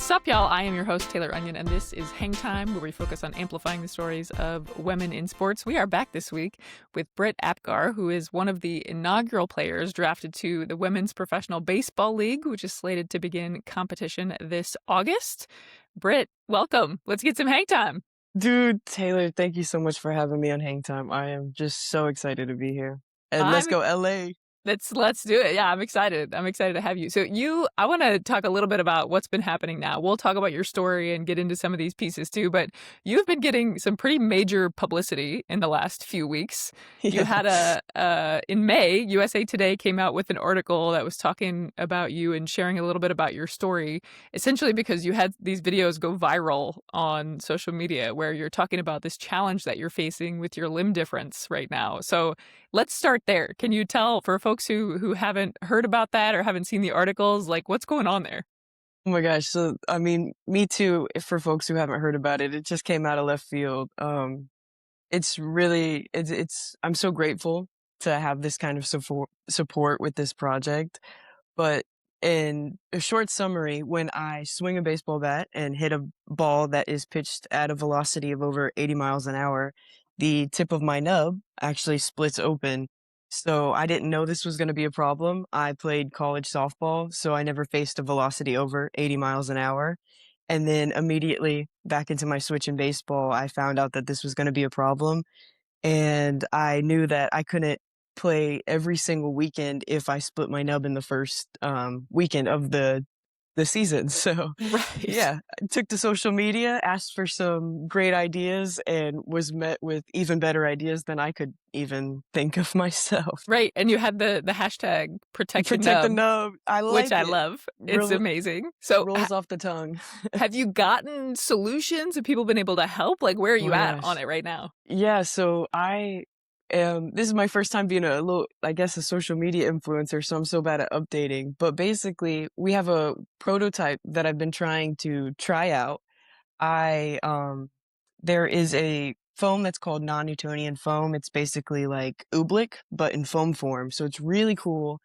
Sup, y'all? I am your host, Taylor Onion, and this is Hang Time, where we focus on amplifying the stories of women in sports. We are back this week with Britt Apgar, who is one of the inaugural players drafted to the Women's Professional Baseball League, which is slated to begin competition this August. Britt, welcome. Let's get some Hang Time. Dude, Taylor, thank you so much for having me on Hang Time. I am just so excited to be here. And let's go LA. Let's do it. Yeah, I'm excited. I'm excited to have you. So I want to talk a little bit about what's been happening now. We'll talk about your story and get into some of these pieces too, but you've been getting some pretty major publicity in the last few weeks. Yeah. You had in May, USA Today came out with an article that was talking about you and sharing a little bit about your story, essentially because you had these videos go viral on social media where you're talking about this challenge that you're facing with your limb difference right now. So let's start there. Can you tell, for folks who haven't heard about that or haven't seen the articles, like what's going on there? Oh my gosh. So, I mean, me too, for folks who haven't heard about it, it just came out of left field. It's really, I'm so grateful to have this kind of support with this project. But in a short summary, when I swing a baseball bat and hit a ball that is pitched at a velocity of over 80 miles an hour, the tip of my nub actually splits open. So I didn't know this was going to be a problem. I played college softball, so I never faced a velocity over 80 miles an hour. And then immediately back into my switch in baseball, I found out that this was going to be a problem. And I knew that I couldn't play every single weekend if I split my nub in the first weekend of the season. So yeah, I took to social media, asked for some great ideas, and was met with even better ideas than I could even think of myself. Right. And you had the hashtag protect the nub. I like which I love. It's amazing. So rolls off the tongue. Have you gotten solutions? Have people been able to help? Like, where are you at on it right now? Yeah, so this is my first time being a social media influencer, so I'm so bad at updating. But basically, we have a prototype that I've been trying to try out. There is a foam that's called non-Newtonian foam. It's basically like oobleck, but in foam form. So it's really cool.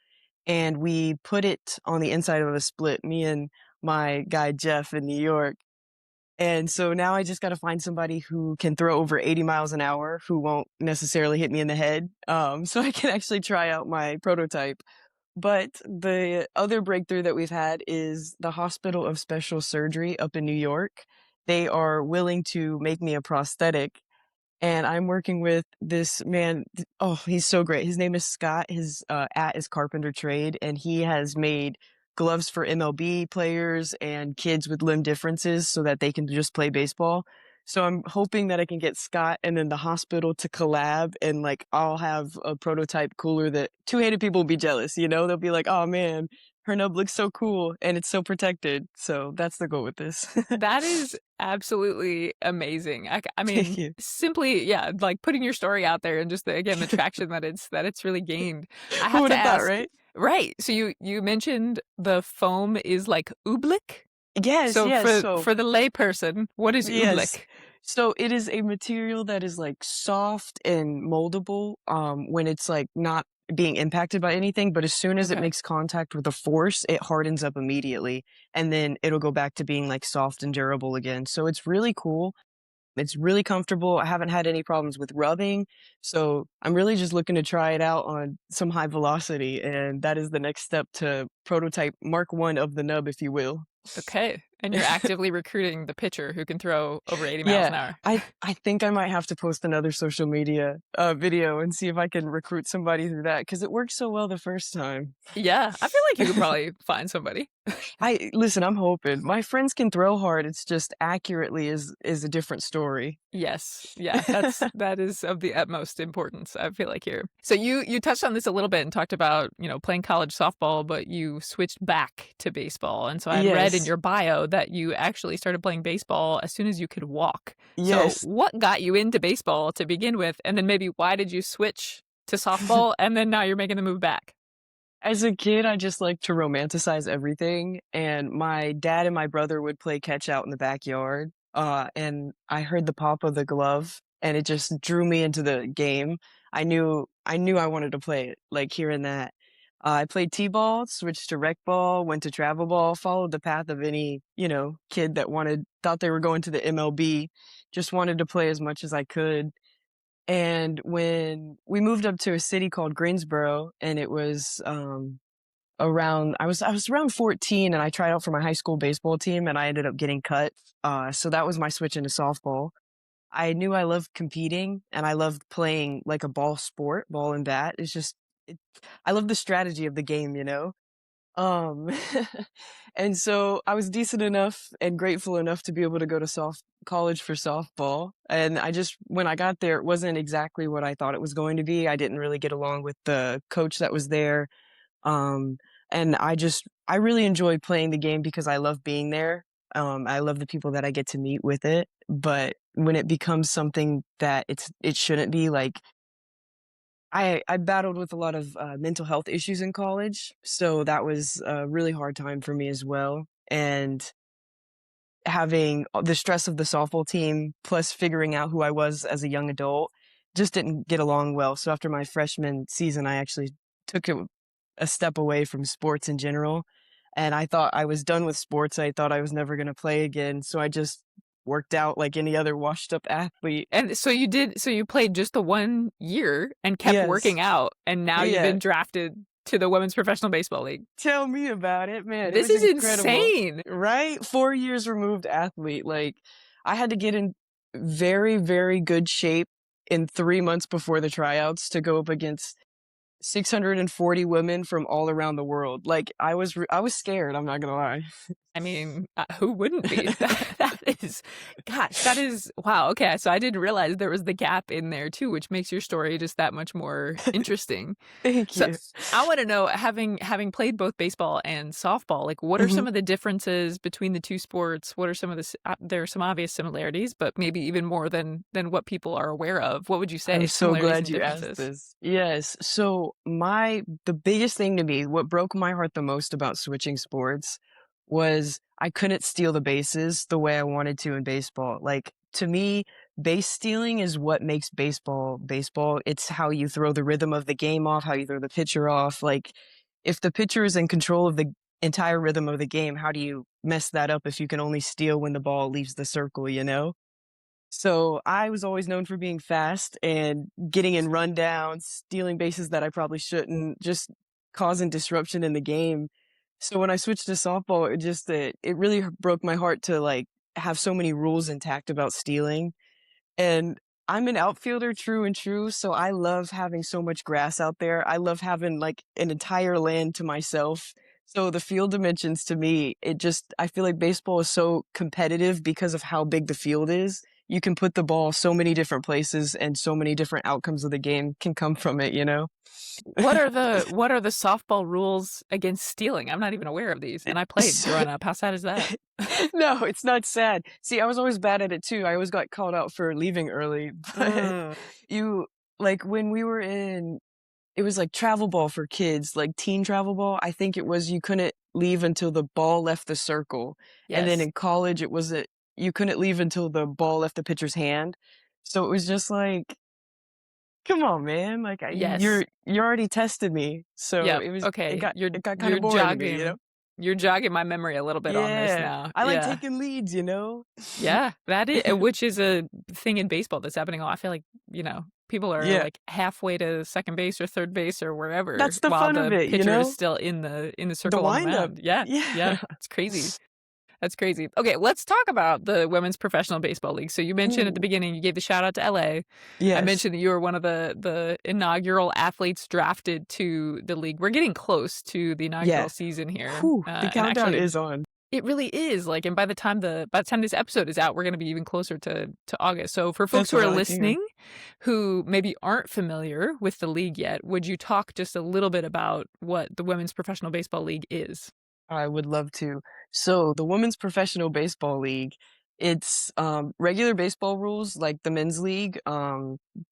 And we put it on the inside of a split, me and my guy Jeff in New York. And so now I just got to find somebody who can throw over 80 miles an hour, who won't necessarily hit me in the head, so I can actually try out my prototype. But the other breakthrough that we've had is the Hospital of Special Surgery up in New York. They are willing to make me a prosthetic. And I'm working with this man. Oh, he's so great. His name is Scott. His at is Carpenter Trade, and he has made gloves for MLB players and kids with limb differences so that they can just play baseball. So I'm hoping that I can get Scott and then the hospital to collab, and like I'll have a prototype cooler that two-handed people will be jealous, They'll be like, oh man, her nub looks so cool and it's so protected. So that's the goal with this. That is absolutely amazing. I mean, simply, yeah, like putting your story out there and just the traction that it's really gained. I have to ask, right? Right. So you mentioned the foam is like oobleck? Yes, so yes. For the layperson, what is oobleck? So it is a material that is like soft and moldable when it's like not being impacted by anything, but as soon as it makes contact with a force, it hardens up immediately, and then it'll go back to being like soft and durable again. So it's really cool. It's really comfortable. I haven't had any problems with rubbing, so I'm really just looking to try it out on some high velocity, and that is the next step to prototype Mark 1 of the nub, if you will. Okay. And you're actively recruiting the pitcher who can throw over 80 miles an hour. I think I might have to post another social media video and see if I can recruit somebody through that, because it worked so well the first time. Yeah, I feel like you could probably find somebody. Listen, I'm hoping. My friends can throw hard. It's just accurately is a different story. Yes. Yeah, that is of the utmost importance, I feel like, here. So you touched on this a little bit and talked about, playing college softball, but you switched back to baseball. And so I read in your bio that you actually started playing baseball as soon as you could walk. Yes. So what got you into baseball to begin with? And then maybe why did you switch to softball and then now you're making the move back? As a kid, I just like to romanticize everything. And my dad and my brother would play catch out in the backyard. And I heard the pop of the glove and it just drew me into the game. I knew I wanted to play it, like hearing that. I played T-ball, switched to rec ball, went to travel ball, followed the path of any, kid that thought they were going to the MLB, just wanted to play as much as I could. And when we moved up to a city called Greensboro, and it was I was around 14, and I tried out for my high school baseball team, and I ended up getting cut. So that was my switch into softball. I knew I loved competing, and I loved playing like a ball sport, ball and bat. It, I love the strategy of the game. Um, and so I was decent enough and grateful enough to be able to go to college for softball. And when I got there, it wasn't exactly what I thought it was going to be. I didn't really get along with the coach that was there. Um, and I really enjoy playing the game because I love being there. I love the people that I get to meet with it. But when it becomes something that it shouldn't be, like I battled with a lot of mental health issues in college, so that was a really hard time for me as well. And having the stress of the softball team plus figuring out who I was as a young adult just didn't get along well. So after my freshman season, I actually took a step away from sports in general. And I thought I was done with sports. I thought I was never going to play again. So I just worked out like any other washed up athlete. And so you played just the 1 year and kept Yes. working out, and now you've Yeah. been drafted to the Women's Professional Baseball League. Tell me about it, man. It This was is incredible, insane. right? 4 years removed athlete. Like, I had to get in very, very good shape in 3 months before the tryouts to go up against 640 women from all around the world. Like, I was scared. I'm not gonna lie. I mean, who wouldn't be? That is, wow. Okay, so I didn't realize there was the gap in there too, which makes your story just that much more interesting. Thank So you. I want to know, having played both baseball and softball, like what are Mhm. some of the differences between the two sports? What are some of there are some obvious similarities, but maybe even more than what people are aware of. What would you I'm say? so Similarities glad and you asked differences? this. Yes. So the biggest thing to me, what broke my heart the most about switching sports was I couldn't steal the bases the way I wanted to in baseball. Like, to me, base stealing is what makes baseball baseball. It's how you throw the rhythm of the game off, how you throw the pitcher off. Like, if the pitcher is in control of the entire rhythm of the game, how do you mess that up if you can only steal when the ball leaves the circle? So I was always known for being fast and getting in rundowns, stealing bases that I probably shouldn't, just causing disruption in the game. So when I switched to softball, it really broke my heart to like have so many rules intact about stealing. And I'm an outfielder, true and true, so I love having so much grass out there. I love having like an entire land to myself. So the field dimensions to me, I feel like baseball is so competitive because of how big the field is. You can put the ball so many different places and so many different outcomes of the game can come from it? What are the softball rules against stealing? I'm not even aware of these, and I played So growing up. How sad is that? no, it's not sad. See, I was always bad at it too. I always got called out for leaving early, but Mm, you like when we were in it was like travel ball for kids, like teen travel ball. I think it was you couldn't leave until the ball left the circle. And then yes, in college you couldn't leave until the ball left the pitcher's hand. So it was just like, come on, man. Like yes. you already tested me. So Yep. Okay. it got kind You're of boring to me? jogging you're jogging my memory a little bit on this Yeah. now. I like Yeah. taking leads? Yeah. That is, which is a thing in baseball that's happening. I feel like, people are Yeah. like halfway to second base or third base or wherever That's the while fun of the it? pitcher is still in the The circle on the wind up. mound. Yeah. Yeah. Yeah. It's crazy. That's crazy. Okay, let's talk about the Women's Professional Baseball League. So you mentioned at the Ooh. beginning, you gave the shout out to LA. I Yes. mentioned that you were one of the inaugural athletes drafted to the league. We're getting close to the inaugural Yes. season here. Whew, the And countdown actually is on. it really is like, and by the time this episode is out, we're going to be even closer to August. So for folks That's who what are I like to hear. listening who maybe aren't familiar with the league yet, would you talk just a little bit about what the Women's Professional Baseball League is? I would love to. So the Women's Professional Baseball League, it's regular baseball rules like the men's league.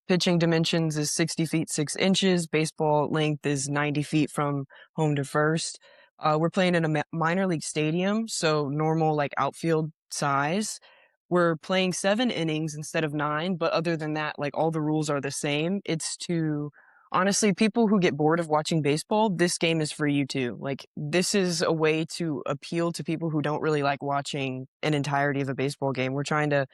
Pitching dimensions is 60 feet 6 inches. Baseball length is 90 feet from home to first. We're playing in a minor league stadium, so normal like outfield size. We're playing 7 innings instead of 9, but other than that, like all the rules are the same. It's to honestly, people who get bored of watching baseball, this game is for you too. Like, this is a way to appeal to people who don't really like watching an entirety of a baseball game. We're trying to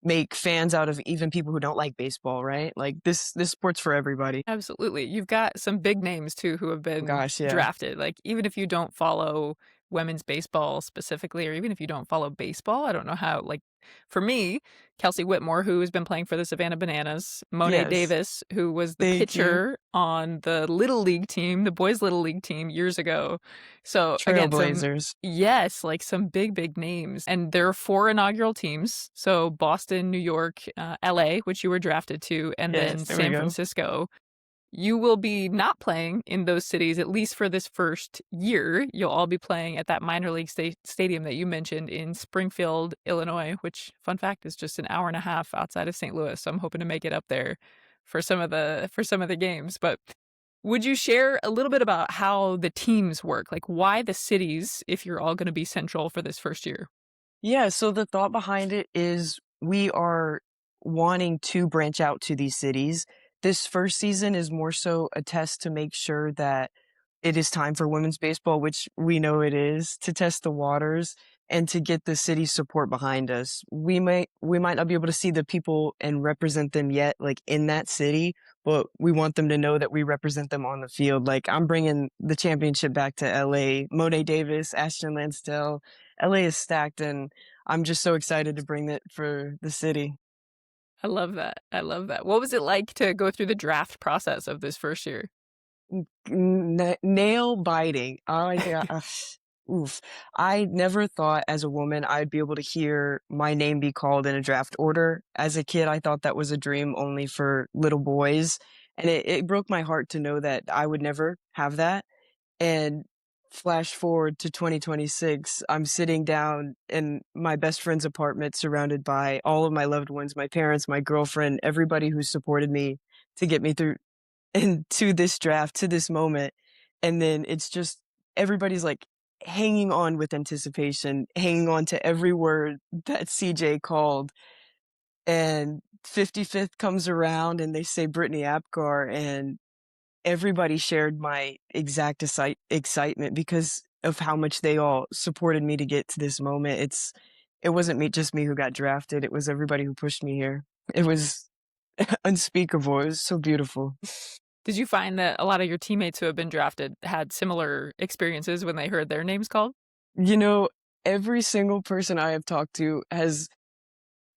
make fans out of even people who don't like baseball, right? Like this sport's for everybody. Absolutely. You've got some big names too who have Oh been gosh, yeah. drafted. Like, even if you don't follow women's baseball specifically, or even if you don't follow baseball, I don't know how, like, for me, Kelsey Whitmore, who has been playing for the Savannah Bananas, Monet Yes. Davis, who was the Thank you. pitcher on the Little League team, the boys' Little League team years ago. So again, Trailblazers. yes, like some big, big names. And there are four inaugural teams. So Boston, New York, LA, which you were drafted to, and Yes, then there we San go. Francisco. You will be not playing in those cities, at least for this first year. You'll all be playing at that minor league stadium that you mentioned in Springfield, Illinois, which, fun fact, is just an hour and a half outside of St. Louis. So I'm hoping to make it up there for some of the games. But would you share a little bit about how the teams work? Like, why the cities if you're all going to be central for this first year? Yeah, so the thought behind it is we are wanting to branch out to these cities. This first season is more so a test to make sure that it is time for women's baseball, which we know it is, to test the waters and to get the city's support behind us. We might not be able to see the people and represent them yet, like in that city, but we want them to know that we represent them on the field. Like I'm bringing the championship back to LA. Monet Davis, Ashton Lansdale. LA is stacked, and I'm just so excited to bring it for the city. I love that. I love that. What was it like to go through the draft process of this first year? Nail biting. I yeah, oof. I never thought as a woman I'd be able to hear my name be called in a draft order. As a kid, I thought that was a dream only for little boys, and it broke my heart to know that I would never have that. And flash forward to 2026, I'm sitting down in my best friend's apartment surrounded by all of my loved ones, my parents, my girlfriend, everybody who supported me to get me through and to this draft, to this moment. And then it's just everybody's like hanging on with anticipation, hanging on to every word that CJ called. And 55th comes around and they say Brittany Apgar, and everybody shared my exact excitement because of how much they all supported me to get to this moment. It wasn't me just me who got drafted. It was everybody who pushed me here. It was unspeakable. It was so beautiful. Did you find that a lot of your teammates who have been drafted had similar experiences when they heard their names called? You know, every single person I have talked to has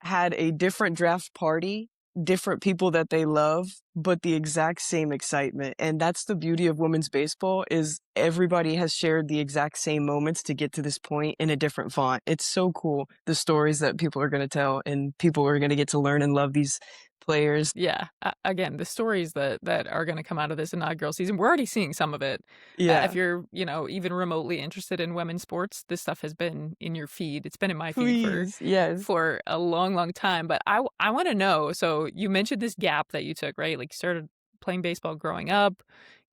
had a different draft party, different people that they love, but the exact same excitement. And that's the beauty of women's baseball is everybody has shared the exact same moments to get to this point in a different font. It's so cool, the stories that people are going to tell and people are going to get to learn and love these players. Yeah. Again, the stories that are going to come out of this inaugural season, we're already seeing some of it. If Yeah. you're, even remotely interested in women's sports, this stuff has been in your feed. It's been in my feed Please. Yes. for a long, long time. But I want to know. So you mentioned this gap that you took, right? Like, you started playing baseball growing up.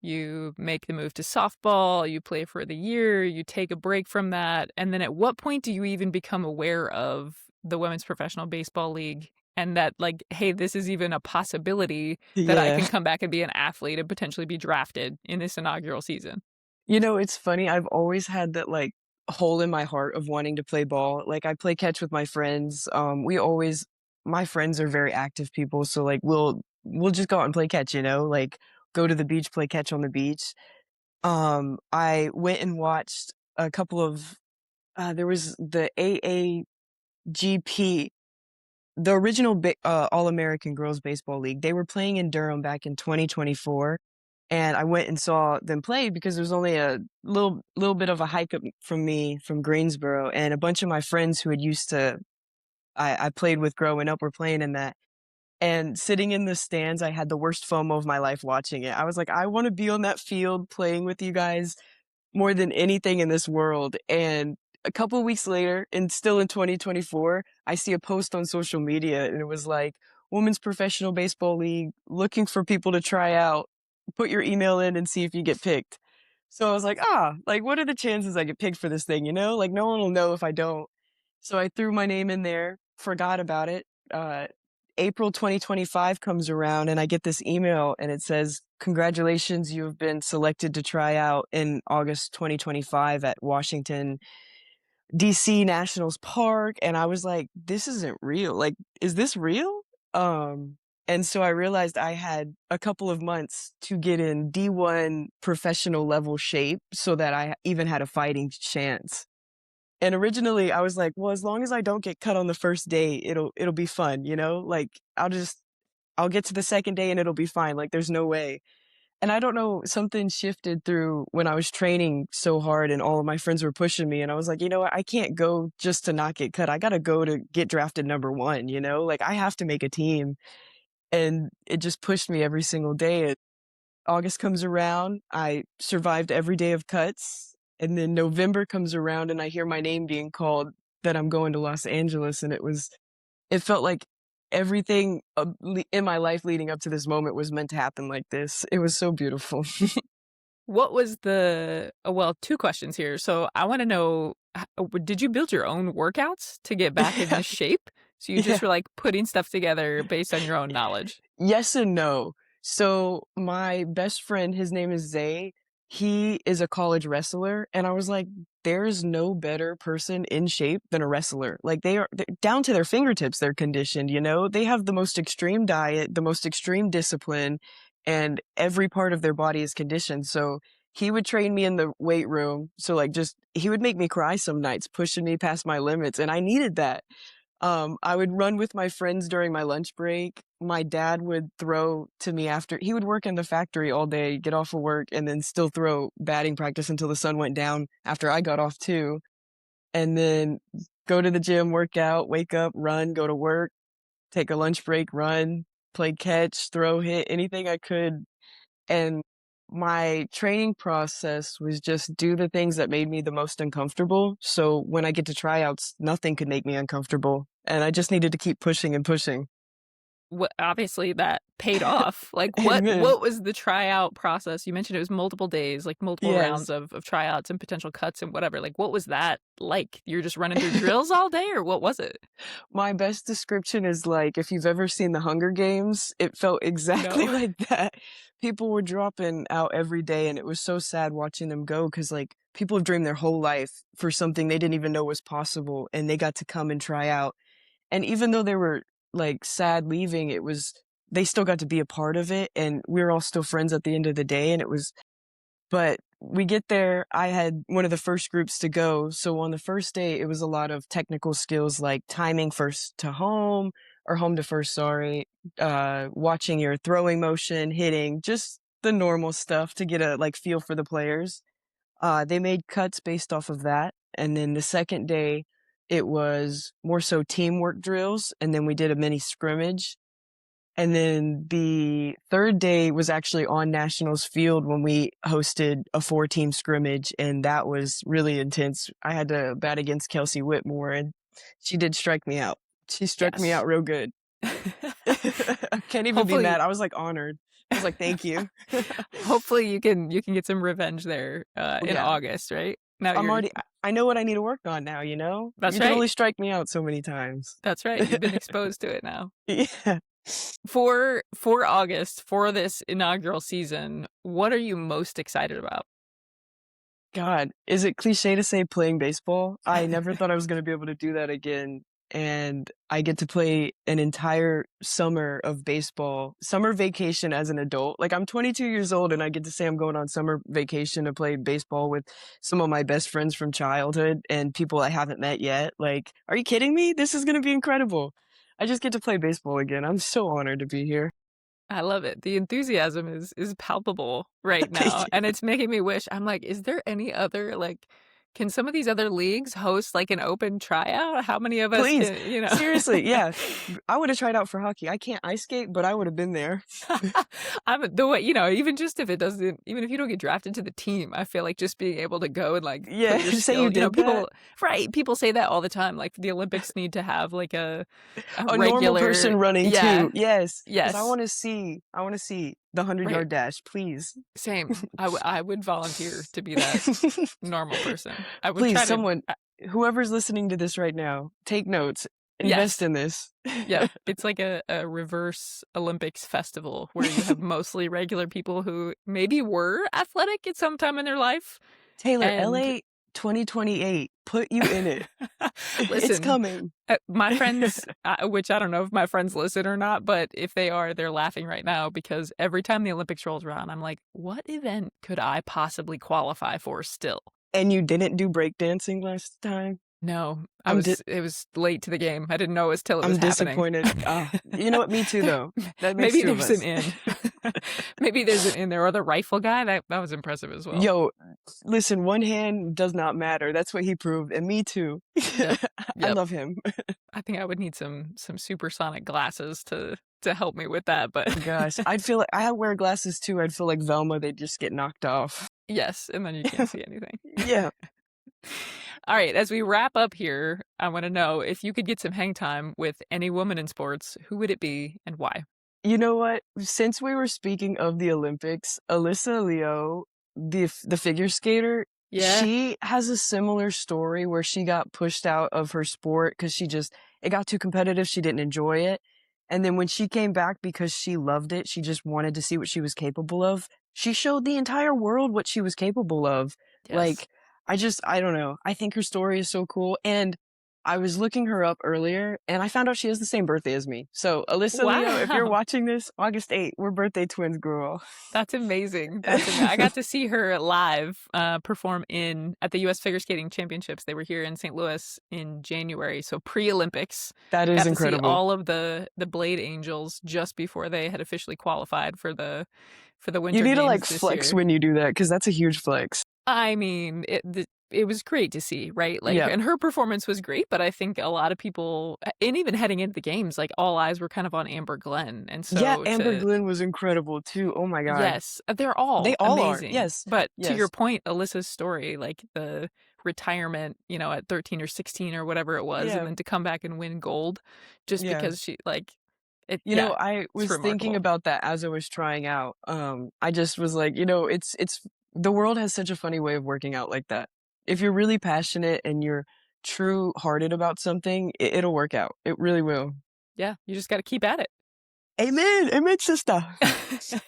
You make the move to softball. You play for the year. You take a break from that, and then at what point do you even become aware of the Women's Professional Baseball League? And that, like, hey, this is even a possibility that I Yeah. can come back and be an athlete and potentially be drafted in this inaugural season. You know, it's funny. I've always had that like hole in my heart of wanting to play ball. Like I play catch with my friends. My friends are very active people, so like we'll just go out and play catch, like go to the beach, play catch on the beach. I went and watched a couple of there was the AAGP, the original All-American Girls Baseball League. They were playing in Durham back in 2024, and I went and saw them play because there was only a little bit of a hike up from me from Greensboro, and a bunch of my friends who had used to I played with growing up were playing in that. And sitting in the stands, I had the worst FOMO of my life watching it. I was like, I want to be on that field playing with you guys more than anything in this world. And a couple of weeks later, and still in 2024, I see a post on social media and it was like, Women's Professional Baseball League looking for people to try out. Put your email in and see if you get picked. So I was like, like, what are the chances I get picked for this thing? Like, no one will know if I don't. So I threw my name in there, forgot about it. April 2025 comes around and I get this email and it says, "Congratulations, you have been selected to try out in August 2025 at Washington, DC Nationals Park." And I was like, "This isn't real. Like, is this real?" Um, and so I realized I had a couple of months to get in D1 professional level shape so that I even had a fighting chance. And originally I was like, well, as long as I don't get cut on the first day, it'll be fun, you know? Like I'll get to the second day and it'll be fine. Like there's no way. And I don't know, something shifted through when I was training so hard and all of my friends were pushing me and I was like, you know what? I can't go just to not get cut. I got to go to get drafted number 1, you know? Like I have to make a team. And it just pushed me every single day. August comes around, I survived every day of cuts, and then November comes around and I hear my name being called that I'm going to Los Angeles, and it felt like everything in my life leading up to this moment was meant to happen like this. It was so beautiful. What was the well, 2 questions here. So I wanna know, did you build your own workouts to get back in this shape? So you Yeah. just were, like, putting stuff together based on your own knowledge? Yes and no. So my best friend, his name is Zay. He is a college wrestler, and I was like, "There's no better person in shape than a wrestler." Like they're down to their fingertips. They're conditioned. You know, they have the most extreme diet, the most extreme discipline, and every part of their body is conditioned. So he would train me in the weight room. So like, just he would make me cry some nights, pushing me past my limits, and I needed that. I would run with my friends during my lunch break. My dad would throw to me after he would work in the factory all day, get off of work, and then still throw batting practice until the sun went down after I got off too. And then go to the gym, work out, wake up, run, go to work, take a lunch break, run, play catch, throw, hit, anything I could. And my training process was just do the things that made me the most uncomfortable. So when I get to tryouts, nothing could make me uncomfortable. And I just needed to keep pushing and pushing. Obviously that paid off. Like, Amen. what was the tryout process? You mentioned it was multiple days, like, multiple rounds Yes. of tryouts and potential cuts and whatever. Like, what was that like? You're just running through drills all day, or what was it? My best description is like if you've ever seen The Hunger Games, it felt exactly No. like that. People were dropping out every day, and it was so sad watching them go because, like, people have dreamed their whole life for something they didn't even know was possible, and they got to come and try out. And even though they were, like, sad leaving, they still got to be a part of it, and we were all still friends at the end of the day, and but we get there, I had one of the first groups to go, so on the first day, it was a lot of technical skills like timing first to home or home to first, sorry, watching your throwing motion, hitting, just the normal stuff to get a, like, feel for the players. They made cuts based off of that, and then the second day, it was more so teamwork drills, and then we did a mini scrimmage, and then the third day was actually on Nationals Field when we hosted a 4-team scrimmage, and that was really intense. I had to bat against Kelsey Whitmore, and she did strike me out. She struck me Yes. out real good. I can't even be Hopefully mad. I was, like, honored. I was like, "Thank you." hopefully you can get some revenge there, Oh, in yeah. August, right? Now I'm you're already I know what I need to work on now, you know? That's You can right. only strike me out so many times. That's right. You've been exposed to it now. Yeah. For August, for this inaugural season, what are you most excited about? God, is it cliche to say playing baseball? I never thought I was gonna be able to do that again, and I get to play an entire summer of baseball, summer vacation as an adult. Like, I'm 22 years old, and I get to say I'm going on summer vacation to play baseball with some of my best friends from childhood and people I haven't met yet. Like, are you kidding me? This is gonna be incredible. I just get to play baseball again. I'm so honored to be here. I love it. The enthusiasm is palpable right Thank now, you. and it's making me wish I'm like, is there any other, like, can some of these other leagues host, like, an open tryout? How many of us Please. can, you know? Seriously, yeah. I would have tried out for hockey. I can't ice skate, but I would have been there. I'm the way, even just if it doesn't, even if you don't get drafted to the team, I feel like just being able to go and, like, Yeah, put your say you skill, did that. people, right, people say that all the time, like, the Olympics need to have, like, a A normal regular, person running yeah, too. Yes, because yes, I wanna see the right, 100-yard dash, please. same. I would volunteer to be that normal person. I would Please, try to someone, whoever's listening to this right now, take notes. Invest in this. Yeah, it's like a reverse Olympics festival where you have mostly regular people who maybe were athletic at some time in their life. Taylor, And LA 2028, put you in it. It's listen, coming. my friends, which I don't know if my friends listen or not, but if they are, they're laughing right now because every time the Olympics rolls around, I'm like, what event could I possibly qualify for still? And you didn't do breakdancing last time? No, it was late to the game. I didn't know it was till it was I'm happening. disappointed. You know what? Me too, though. That makes Maybe two of there's us. an in. Maybe there's an in there. Or the rifle guy, that was impressive as well. Yo, listen, one hand does not matter. That's what he proved, and me too. Yep. I love him. I think I would need some supersonic glasses to help me with that, but Gosh, I'd feel like I wear glasses too. I'd feel like Velma. They'd just get knocked off. yes, and then you can't see anything. Yeah. All right, as we wrap up here, I want to know if you could get some hang time with any woman in sports, who would it be and why? You know what? Since we were speaking of the Olympics, Alyssa Leo, the figure skater, Yeah. she has a similar story where she got pushed out of her sport because it got too competitive. She didn't enjoy it. And then when she came back because she loved it, she just wanted to see what she was capable of. She showed the entire world what she was capable of. Yes. Like, I don't know. I think her story is so cool. And I was looking her up earlier, and I found out she has the same birthday as me. So, Alyssa Leo, if you're Wow. watching this, August 8th, we're birthday twins, girl. That's amazing. I got to see her live perform at the U.S. Figure Skating Championships. They were here in St. Louis in January, so pre-Olympics. That is got incredible. To see all of the Blade Angels just before they had officially qualified for the Winter You need to Games this flex year. when you do that because that's a huge flex. I mean, it was great to see, right? Like, Yeah. and her performance was great, but I think a lot of people, and even heading into the games, like all eyes were kind of on Amber Glenn, and so Yeah, Amber Glenn was incredible too. Oh my God. yes, they all are. amazing. Yes. But to your Yes. point, Alyssa's story, like the retirement, at 13 or 16 or whatever it was, Yeah. and then to come back and win gold, just Yeah. because she like it. You know, I was thinking remarkable. about that as I was trying out. I just was like, it's the world has such a funny way of working out like that. If you're really passionate and you're true-hearted about something, it'll work out. It really will. Yeah, you just got to keep at it. Amen. Amen, sister.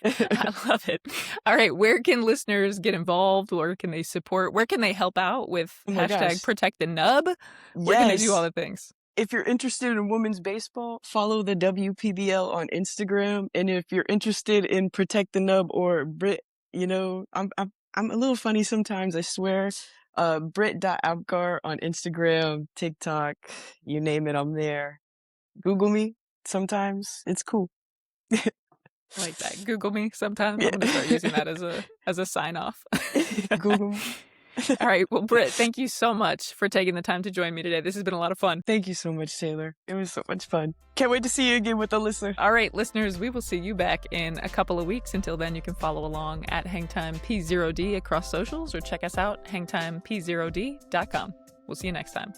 I love it. All right, where can listeners get involved? Where can they support? Where can they help out with hashtag Protect the Nub? Where can they do all the things? If you're interested in women's baseball, follow the WPBL on Instagram. And if you're interested in Protect the Nub or Britt, I'm a little funny sometimes, I swear. Britt Apgar on Instagram, TikTok, you name it, I'm there. Google me sometimes. It's cool. I like that. Google me sometime. I'm gonna start using that as a sign off. Google me. All right. Well, Britt, thank you so much for taking the time to join me today. This has been a lot of fun. Thank you so much, Taylor. It was so much fun. Can't wait to see you again with Alyssa. All right, listeners, we will see you back in a couple of weeks. Until then, you can follow along at HangTimeP0D across socials or check us out, hangtimep0d.com. We'll see you next time.